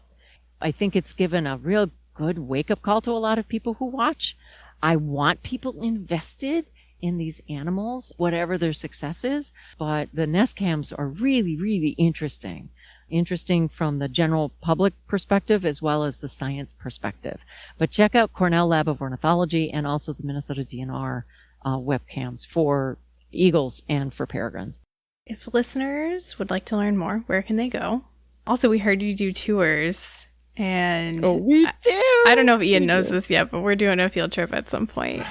I think it's given a real good wake-up call to a lot of people who watch. I want people invested in these animals, whatever their success is. But the Nest cams are really, really interesting. Interesting from the general public perspective as well as the science perspective. But check out Cornell Lab of Ornithology and also the Minnesota DNR webcams for eagles and for peregrines. If listeners would like to learn more, where can they go? Also, we heard you do tours, and we do. I don't know if Ian knows this yet, but we're doing a field trip at some point.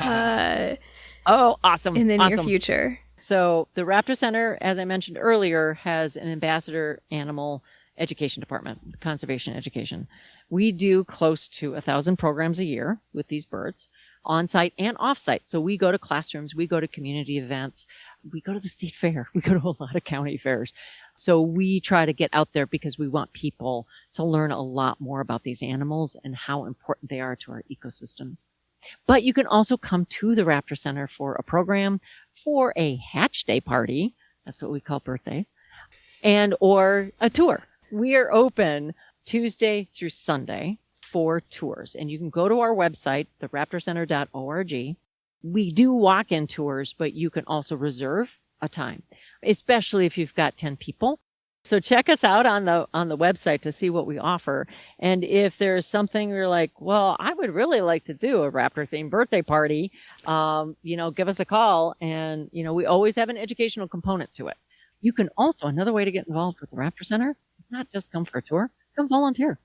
Oh, awesome. In the near future. So the Raptor Center, as I mentioned earlier, has an ambassador animal education department, conservation education. We do close to 1,000 programs a year with these birds, on-site and off-site. So we go to classrooms, we go to community events, we go to the state fair, we go to a lot of county fairs. So we try to get out there because we want people to learn a lot more about these animals and how important they are to our ecosystems. But you can also come to the Raptor Center for a program, for a hatch day party. That's what we call birthdays. And or a tour. We are open Tuesday through Sunday for tours. And you can go to our website, theraptorcenter.org. We do walk-in tours, but you can also reserve a time, especially if you've got 10 people. So check us out on the website to see what we offer. And if there's something you're like, well, I would really like to do a raptor themed birthday party, give us a call. And, we always have an educational component to it. You can also, another way to get involved with the Raptor Center is not just come for a tour, come volunteer.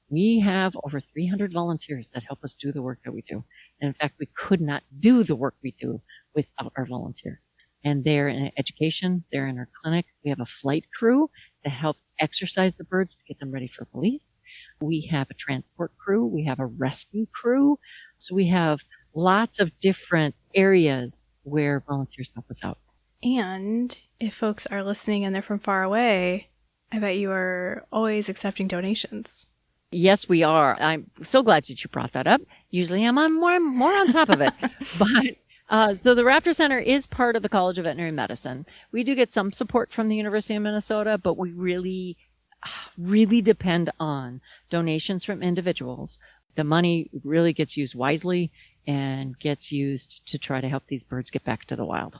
We have over 300 volunteers that help us do the work that we do. And in fact, we could not do the work we do without our volunteers. And they're in education, they're in our clinic. We have a flight crew that helps exercise the birds to get them ready for police. We have a transport crew. We have a rescue crew. So we have lots of different areas where volunteers help us out. And if folks are listening and they're from far away, I bet you are always accepting donations. Yes, we are. I'm so glad that you brought that up. Usually I'm more on top of it. So the Raptor Center is part of the College of Veterinary Medicine. We do get some support from the University of Minnesota, but we really, really depend on donations from individuals. The money really gets used wisely and gets used to try to help these birds get back to the wild.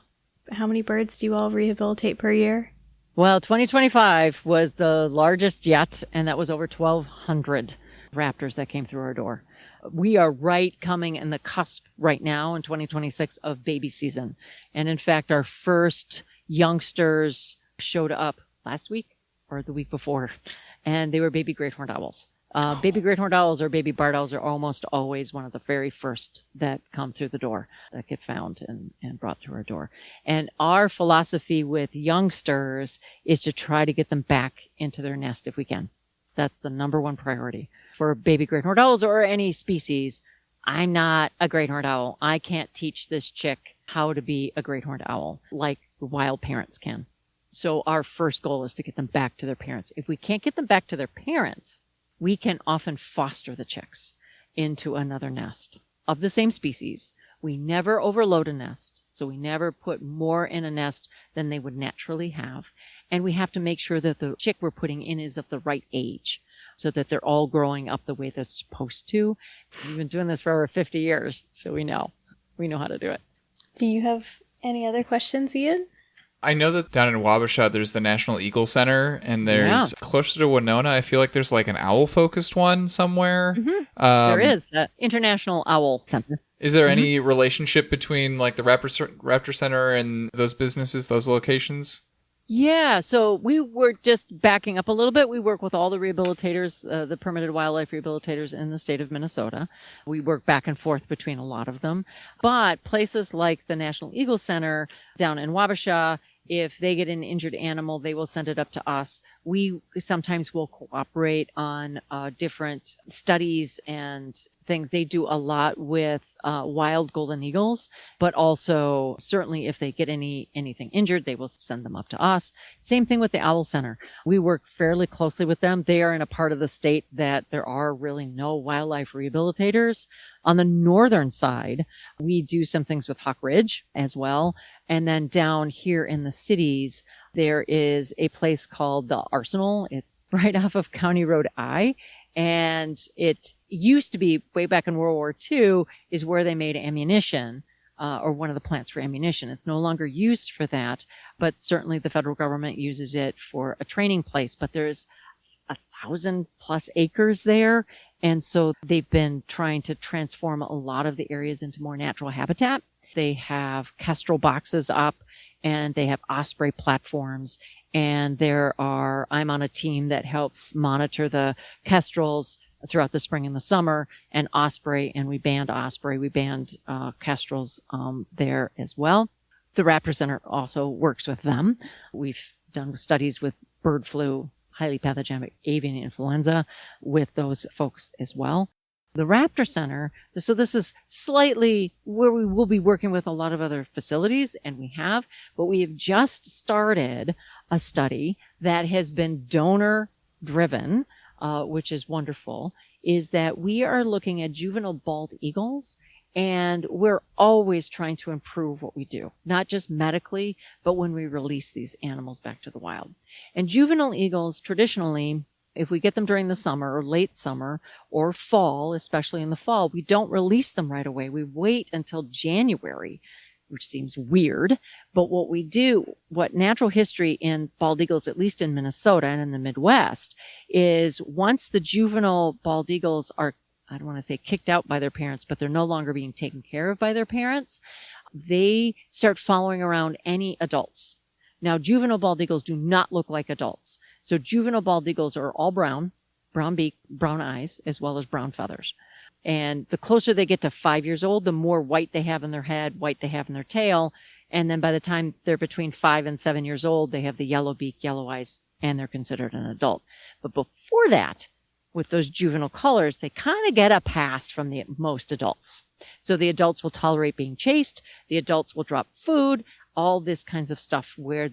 How many birds do you all rehabilitate per year? Well, 2025 was the largest yet, and that was over 1,200 raptors that came through our door. We are coming in the cusp right now in 2026 of baby season. And in fact, our first youngsters showed up last week or the week before, and they were baby great horned owls. Baby great horned owls or baby barred owls are almost always one of the very first that come through the door, that get found and brought through our door. And our philosophy with youngsters is to try to get them back into their nest if we can. That's the number one priority. For baby great horned owls or any species, I'm not a great horned owl. I can't teach this chick how to be a great horned owl like wild parents can. So our first goal is to get them back to their parents. If we can't get them back to their parents, we can often foster the chicks into another nest of the same species. We never overload a nest, so we never put more in a nest than they would naturally have. And we have to make sure that the chick we're putting in is of the right age so that they're all growing up the way that's supposed to. We've been doing this for over 50 years, so we know how to do it. Do you have any other questions, Ian? I know that down in Wabasha, there's the National Eagle Center, and there's closer to Winona, I feel like there's like an owl-focused one somewhere. Mm-hmm. There is, the International Owl Center. Is there any relationship between like the Raptor Center and those businesses, those locations? Yeah, so we were just backing up a little bit. We work with all the rehabilitators, the permitted wildlife rehabilitators in the state of Minnesota. We work back and forth between a lot of them. But places like the National Eagle Center down in Wabasha, if they get an injured animal, they will send it up to us. We sometimes will cooperate on different studies and things. They do a lot with wild golden eagles, but also certainly if they get anything injured, they will send them up to us. Same thing with the Owl Center. We work fairly closely with them. They are in a part of the state that there are really no wildlife rehabilitators. On the northern side, we do some things with Hawk Ridge as well. And then down here in the cities, there is a place called the Arsenal. It's right off of County Road I. And it used to be, way back in World War II, is where they made ammunition, or one of the plants for ammunition. It's no longer used for that, but certainly the federal government uses it for a training place. But there's 1,000+ acres there. And so they've been trying to transform a lot of the areas into more natural habitat. They have kestrel boxes up, and they have osprey platforms. And I'm on a team that helps monitor the kestrels throughout the spring and the summer, and osprey, and we banned osprey. We banned kestrels there as well. The Raptor Center also works with them. We've done studies with bird flu, highly pathogenic avian influenza with those folks as well. The Raptor Center, so this is slightly where we will be working with a lot of other facilities, and we have, but we have just started a study that has been donor-driven, which is wonderful, is that we are looking at juvenile bald eagles, and we're always trying to improve what we do, not just medically, but when we release these animals back to the wild. And juvenile eagles, traditionally, if we get them during the summer or late summer or fall, especially in the fall, we don't release them right away. We wait until January, which seems weird. But what we do, what natural history in bald eagles, at least in Minnesota and in the Midwest, is once the juvenile bald eagles are, I don't want to say kicked out by their parents, but they're no longer being taken care of by their parents, they start following around any adults. Now, juvenile bald eagles do not look like adults. So juvenile bald eagles are all brown beak, brown eyes, as well as brown feathers. And the closer they get to 5 years old, the more white they have in their head, white they have in their tail. And then by the time they're between 5 and 7 years old, they have the yellow beak, yellow eyes, and they're considered an adult. But before that, with those juvenile colors, they kind of get a pass from the most adults. So the adults will tolerate being chased. The adults will drop food, all this kinds of stuff where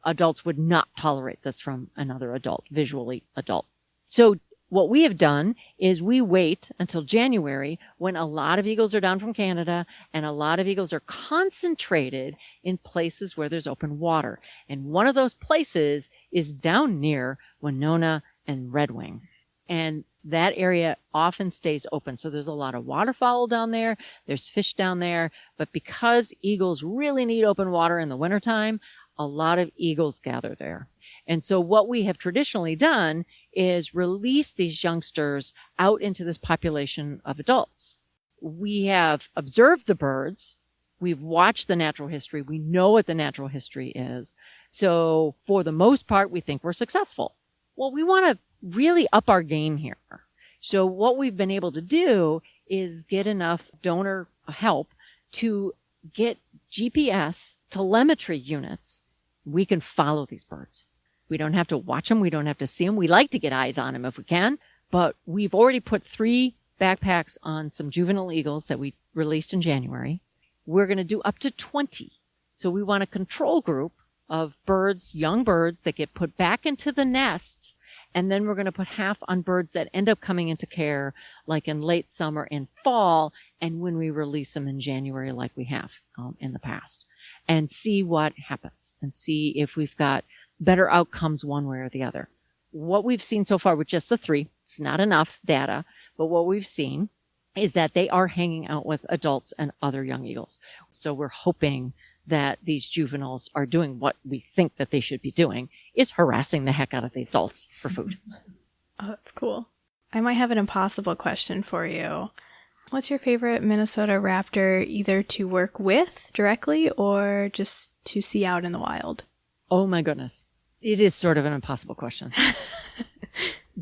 adults would not tolerate this from another adult, visually adult. So what we have done is we wait until January when a lot of eagles are down from Canada and a lot of eagles are concentrated in places where there's open water. And one of those places is down near Winona and Red Wing. And that area often stays open. So there's a lot of waterfowl down there. There's fish down there. But because eagles really need open water in the wintertime, a lot of eagles gather there. And so what we have traditionally done is release these youngsters out into this population of adults. We have observed the birds. We've watched the natural history. We know what the natural history is. So for the most part, we think we're successful. Well, we want to really up our game here. So what we've been able to do is get enough donor help to get GPS telemetry units. We can follow these birds. We don't have to watch them. We don't have to see them. We like to get eyes on them if we can, but we've already put 3 backpacks on some juvenile eagles that we released in January. We're going to do up to 20. So we want a control group of birds, young birds that get put back into the nest. And then we're going to put half on birds that end up coming into care like in late summer and fall. And when we release them in January, like we have in the past, and see what happens and see if we've got better outcomes one way or the other. What we've seen so far with just the 3, it's not enough data, but what we've seen is that they are hanging out with adults and other young eagles. So we're hoping that these juveniles are doing what we think that they should be doing, is harassing the heck out of the adults for food. Oh, that's cool. I might have an impossible question for you. What's your favorite Minnesota raptor, either to work with directly or just to see out in the wild? Oh my goodness. It is sort of an impossible question.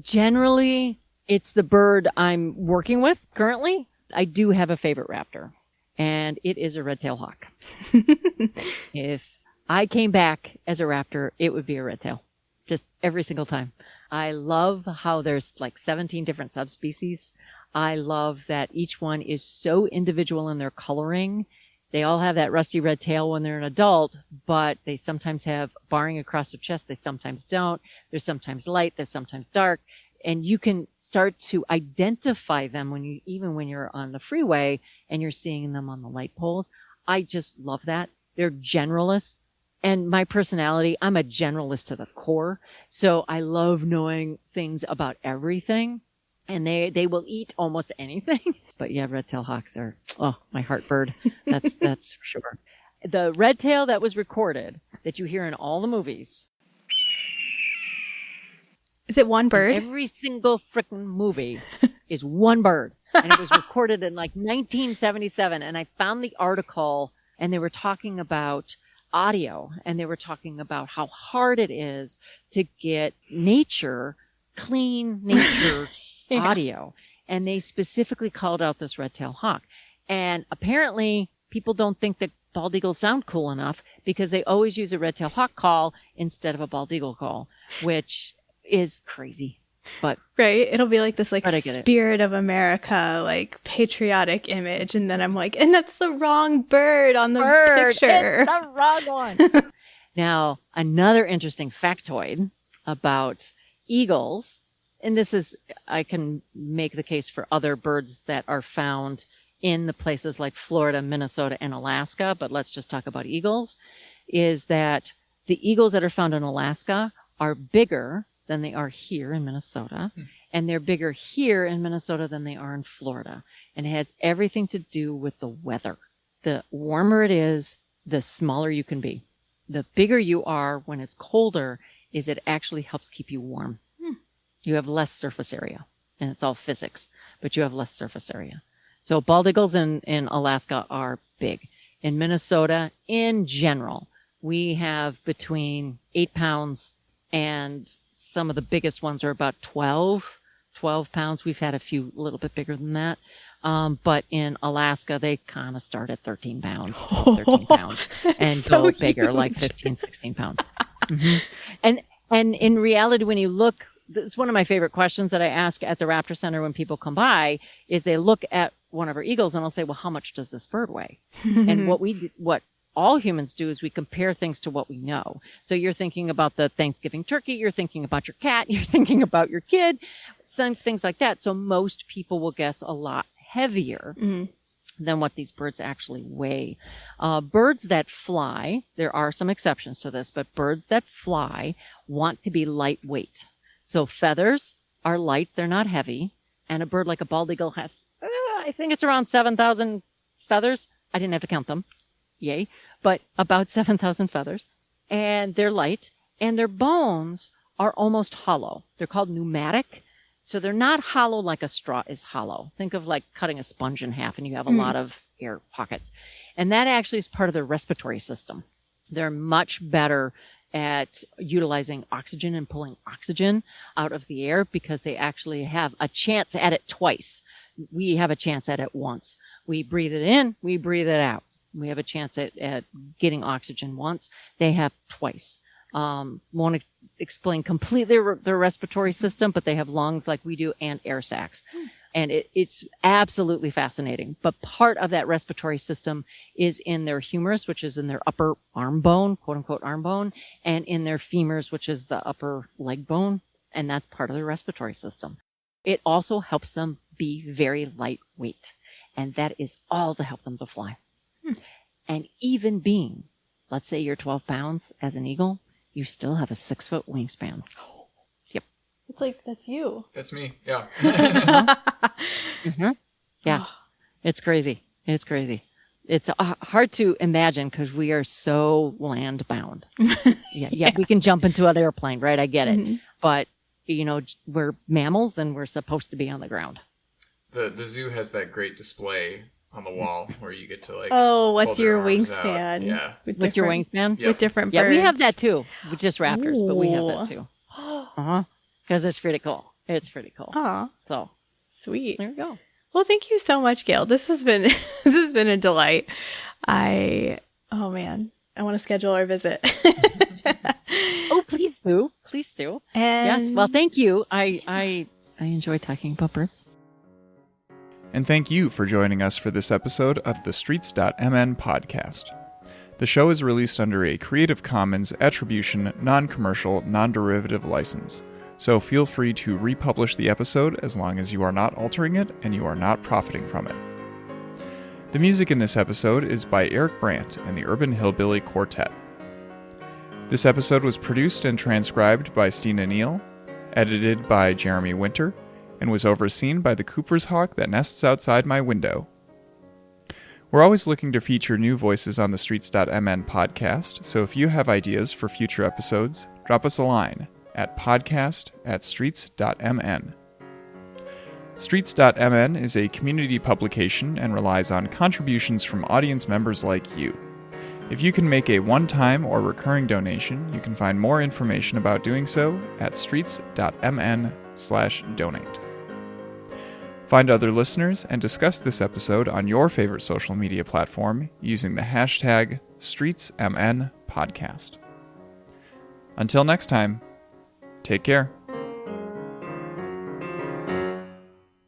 Generally, it's the bird I'm working with currently. I do have a favorite raptor, and it is a red-tailed hawk. If I came back as a raptor, it would be a red-tail. Just every single time. I love how there's like 17 different subspecies. I love that each one is so individual in their coloring. They all have that rusty red tail when they're an adult, but they sometimes have barring across their chest. They sometimes don't. They're sometimes light. They're sometimes dark. And you can start to identify them even when you're on the freeway and you're seeing them on the light poles. I just love that. They're generalists. And my personality, I'm a generalist to the core. So I love knowing things about everything. And they will eat almost anything. But yeah, red-tailed hawks are, my heart bird. That's for sure. The red tail that was recorded that you hear in all the movies. Is it one bird? Every single freaking movie is one bird. And it was recorded in like 1977. And I found the article and they were talking about audio and they were talking about how hard it is to get clean nature audio. And they specifically called out this red-tailed hawk. And apparently people don't think that bald eagles sound cool enough because they always use a red-tailed hawk call instead of a bald eagle call, which is crazy. But right, it'll be like this spirit of America, like patriotic image, and then I'm like, and that's the wrong bird on the picture. It's the wrong one. Now, another interesting factoid about eagles, and this is, I can make the case for other birds that are found in the places like Florida, Minnesota, and Alaska, but let's just talk about eagles, is that the eagles that are found in Alaska are bigger than they are here in Minnesota. And they're bigger here in Minnesota than they are in Florida. And it has everything to do with the weather. The warmer it is, the smaller you can be. The bigger you are when it's colder is it actually helps keep you warm. You have less surface area. And it's all physics, but you have less surface area. So bald eagles in Alaska are big. In Minnesota, in general, we have between 8 pounds and some of the biggest ones are about 12 pounds. We've had a few a little bit bigger than that. But in Alaska, they kind of start at 13 pounds, and so go bigger, huge. Like 15, 16 pounds. And in reality, when you look, it's one of my favorite questions that I ask at the Raptor Center when people come by is they look at one of our eagles and I'll say, well, how much does this bird weigh? And what all humans do is we compare things to what we know. So you're thinking about the Thanksgiving turkey, you're thinking about your cat, you're thinking about your kid, things like that. So most people will guess a lot heavier than what these birds actually weigh. Birds that fly, there are some exceptions to this, but birds that fly want to be lightweight. So feathers are light, they're not heavy. And a bird like a bald eagle has, I think it's around 7,000 feathers. I didn't have to count them. Yay. But about 7,000 feathers. And they're light. And their bones are almost hollow. They're called pneumatic. So they're not hollow like a straw is hollow. Think of like cutting a sponge in half and you have a lot of air pockets. And that actually is part of their respiratory system. They're much better at utilizing oxygen and pulling oxygen out of the air because they actually have a chance at it twice. We have a chance at it once. We breathe it in, we breathe it out. We have a chance at getting oxygen once. They have twice. Won't explain completely their respiratory system, but they have lungs like we do and air sacs. And it's absolutely fascinating. But part of that respiratory system is in their humerus, which is in their upper arm bone, quote unquote arm bone, and in their femurs, which is the upper leg bone. And that's part of their respiratory system. It also helps them be very lightweight. And that is all to help them to fly. And even being, let's say you're 12 pounds as an eagle, you still have a 6-foot wingspan. Yep. It's like, that's you. That's me. Yeah. Yeah. It's crazy. It's crazy. It's hard to imagine because we are so land bound. Yeah. We can jump into an airplane, right? I get it. But, we're mammals and we're supposed to be on the ground. The zoo has that great display on the wall where you get to what's your wingspan? Out. Yeah. With your wingspan? Yep. With different birds. Yeah, we have that too. With just raptors, but we have that too. Because it's pretty cool. It's pretty cool. Aw. So sweet. there we go. Well, thank you so much, Gail. This has been a delight. I want to schedule our visit. Oh, please do. Please do. And yes. Well, thank you. I enjoy talking about birds. And thank you for joining us for this episode of the Streets.mn podcast. The show is released under a Creative Commons Attribution, Non-Commercial, Non-Derivative license, so feel free to republish the episode as long as you are not altering it and you are not profiting from it. The music in this episode is by Eric Brandt and the Urban Hillbilly Quartet. This episode was produced and transcribed by Stina Neel, edited by Jeremy Winter, and was overseen by the Cooper's hawk that nests outside my window. We're always looking to feature new voices on the Streets.mn podcast, so if you have ideas for future episodes, drop us a line at podcast@streets.mn. Streets.mn is a community publication and relies on contributions from audience members like you. If you can make a one-time or recurring donation, you can find more information about doing so at streets.mn/donate. Find other listeners and discuss this episode on your favorite social media platform using the hashtag StreetsMNPodcast. Until next time, take care.